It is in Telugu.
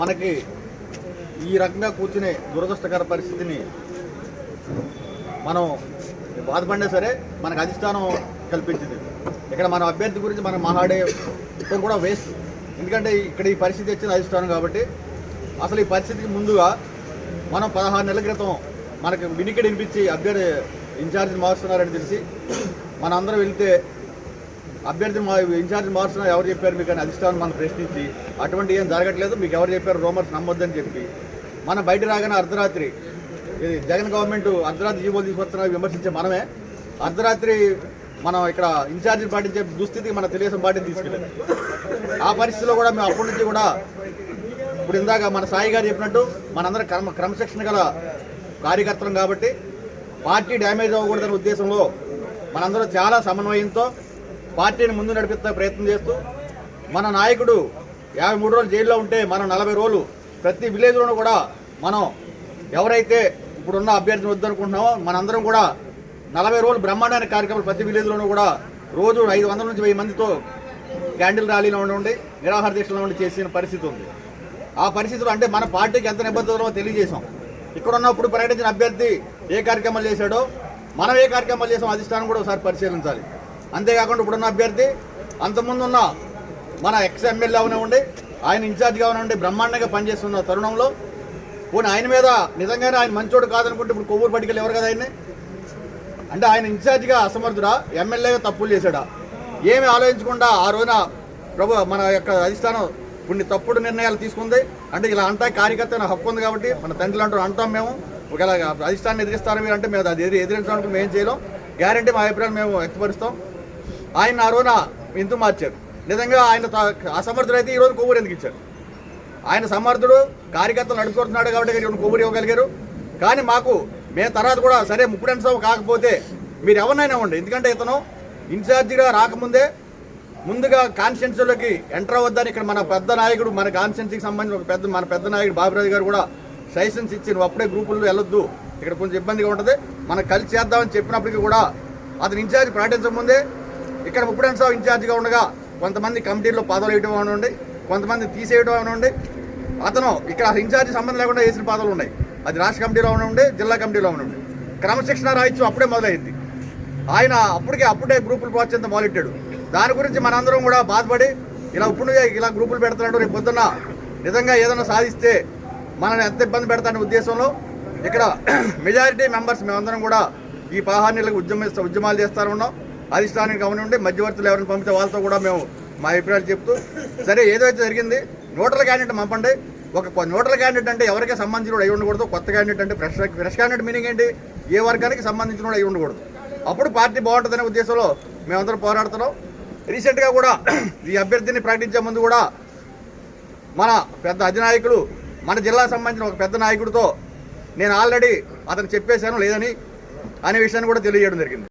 మనకి ఈ రకంగా కూర్చునే దురదృష్టకర పరిస్థితిని మనం బాధపడినా సరే మనకు అధిష్టానం కల్పించింది. ఇక్కడ మన అభ్యర్థి గురించి మనం మాట్లాడే కూడా వేస్ట్. ఎందుకంటే ఇక్కడ ఈ పరిస్థితి వచ్చిన అధిష్టానం కాబట్టి. అసలు ఈ పరిస్థితికి ముందుగా మనం 16 నెలల క్రితం మనకు వినికిడి వినిపించి అభ్యర్థి ఇన్ఛార్జిని మారుస్తున్నారని తెలిసి మనందరం వెళ్తే అభ్యర్థి ఇన్ఛార్జ్ మారుస్తున్నారు ఎవరు చెప్పారు మీకు అని అధిష్టానం మనం ప్రశ్నించి అటువంటి ఏం జరగట్లేదు, మీకు ఎవరు చెప్పారు రూమర్స్ నమ్మొద్దని చెప్పి మనం బయట రాగానే అర్ధరాత్రి జగన్ గవర్నమెంట్ అర్ధరాత్రి జీవోలు తీసుకొస్తున్నా విమర్శించే మనమే అర్ధరాత్రి మనం ఇక్కడ ఇన్ఛార్జిని పాటించే దుస్థితికి మన తెలుగుదేశం పార్టీని తీసుకెళ్ళారు. ఆ పరిస్థితిలో కూడా మేము అప్పటి నుంచి కూడా ఇప్పుడు ఇందాక మన సాయి గారు చెప్పినట్టు మనందరం క్రమశిక్షణ గల కార్యకర్తలం కాబట్టి పార్టీ డ్యామేజ్ అవ్వకూడదనే ఉద్దేశంలో మనందరం చాలా సమన్వయంతో పార్టీని ముందు నడిపిస్తా ప్రయత్నం చేస్తూ మన నాయకుడు 53 రోజులు జైల్లో ఉంటే మనం 40 రోజులు ప్రతి విలేజ్లోనూ కూడా మనం ఎవరైతే ఇప్పుడున్న అభ్యర్థిని వద్దనుకుంటున్నామో మనందరం కూడా 40 రోజులు బ్రహ్మాండమైన కార్యక్రమాలు ప్రతి విలేజ్లోనూ కూడా రోజు 500 నుంచి 1000 మందితో క్యాండిల్ ర్యాలీలో ఉండి నిరాహార దీక్షలో ఉండి చేసిన పరిస్థితి ఉంది. ఆ పరిస్థితులు అంటే మన పార్టీకి ఎంత నిబద్ధతలో తెలియజేశాం. ఇక్కడ ఉన్నప్పుడు ప్రకటించిన అభ్యర్థి ఏ కార్యక్రమాలు చేశాడో మనం ఏ కార్యక్రమాలు చేసాం అధిష్టానం కూడా ఒకసారి పరిశీలించాలి. అంతేకాకుండా ఇప్పుడున్న అభ్యర్థి అంతకుముందు ఉన్న మన ఎక్స్ ఎమ్మెల్యే అవనివ్వండి, ఆయన ఇన్ఛార్జ్గా ఉండి బ్రహ్మాండంగా పనిచేస్తున్న తరుణంలో పోనీ ఆయన మీద నిజంగానే ఆయన మంచోడు కాదనుకుంటే ఇప్పుడు కొవ్వూరు పట్టుకెళ్ళి ఎవరు కదా ఆయన్ని, అంటే ఆయన ఇన్ఛార్జిగా అసమర్థుడా, ఎమ్మెల్యేగా తప్పులు చేశాడా, ఏమి ఆలోచించకుండా ఆ రోజున మన యొక్క అధిష్టానం కొన్ని తప్పుడు నిర్ణయాలు తీసుకుంది. అంటే ఇలా అంటా కార్యకర్త హక్కు ఉంది కాబట్టి మన తండ్రులు అంటాం మేము ఒకవేళ అధిష్టాన్ని ఎదిరిస్తారు మీరు అంటే మేము అది ఎదిరించడానికి మేము ఏం చేయలేం, గ్యారంటీ మా అభిప్రాయాలు మేము వ్యక్తపరుస్తాం. ఆయన ఆ రోజున ఎందుకు మార్చారు, నిజంగా ఆయన అసమర్థుడైతే ఈరోజు కొవ్వూరు ఎందుకు ఇచ్చారు? ఆయన సమర్థుడు, కార్యకర్తలు నడుపుతున్నాడు కాబట్టి కొవ్వూరు ఇవ్వగలిగారు. కానీ మాకు మేము తర్వాత కూడా సరే ముప్పుడెన్ సభ కాకపోతే మీరు ఎవరినైనా ఇవ్వండి, ఎందుకంటే ఇతను ఇన్ఛార్జిగా రాకముందే ముందుగా కాన్స్టిట్యున్సీలోకి ఎంటర్ అవ్వద్దని ఇక్కడ మన పెద్ద నాయకుడు మన కాన్స్టిట్యున్సీకి సంబంధించిన మన పెద్ద నాయకుడు బాబురాజు గారు కూడా సజెషన్స్ ఇచ్చి నువ్వు అప్పుడే గ్రూపుల్లో వెళ్ళొద్దు, ఇక్కడ కొంచెం ఇబ్బందిగా ఉంటుంది, మనం కలిసి చేద్దామని చెప్పినప్పటికీ కూడా అతను ఇన్ఛార్జ్ ప్రకటించకముందే ఇక్కడ ముప్పుడెన్ సభ ఇన్ఛార్జిగా ఉండగా కొంతమంది కమిటీల్లో పదవులు వేయడం అవనండి, కొంతమంది తీసేయడం అవనండి, అతను ఇక్కడ ఇన్ఛార్జి సంబంధం లేకుండా వేసిన పదవులు ఉన్నాయి, అది రాష్ట్ర కమిటీలో ఉండి జిల్లా కమిటీలో ఉండి క్రమశిక్షణ రాహిత్యం అప్పుడే మొదలైంది. ఆయన అప్పుడే గ్రూపులు ప్రోత్సహించ మొదలెట్టాడు. దాని గురించి మనందరం కూడా బాధపడి ఇలా ఇప్పుడు ఇలా గ్రూపులు పెడుతున్నాడు, రేపు పొద్దున్న నిజంగా ఏదైనా సాధిస్తే మనల్ని ఎంత ఇబ్బంది పెడతాడనే ఉద్దేశంలో ఇక్కడ మెజారిటీ మెంబర్స్ మేమందరం కూడా ఈ 16 నెలలకు ఉద్యమాలు చేస్తూ ఉన్నాం. అధిష్టానానికి అవనండి మధ్యవర్తులు ఎవరిని పంపితే వాళ్ళతో కూడా మేము మా అభిప్రాయాలు చెప్తూ సరే ఏదైతే జరిగింది న్యూట్రల్ క్యాండిడేట్ పంపండి. ఒక న్యూట్రల్ క్యాండిడేట్ అంటే ఎవరికీ సంబంధించిన అయి ఉండకూడదు, కొత్త క్యాండిడేట్ అంటే ఫ్రెష్ క్యాండిడేట్ మీనింగ్ ఏంటి, ఏ వర్గానికి సంబంధించిన అయి ఉండకూడదు, అప్పుడు పార్టీ బాగుంటుందనే ఉద్దేశంలో మేమందరం పోరాడుతున్నాం. రీసెంట్గా కూడా ఈ అభ్యర్థిని ప్రకటించే ముందు కూడా మన పెద్ద అధినాయకులు మన జిల్లాకు సంబంధించిన ఒక పెద్ద నాయకుడితో నేను ఆల్రెడీ అతను చెప్పేశాను లేదని అనే విషయాన్ని కూడా తెలియజేయడం జరిగింది.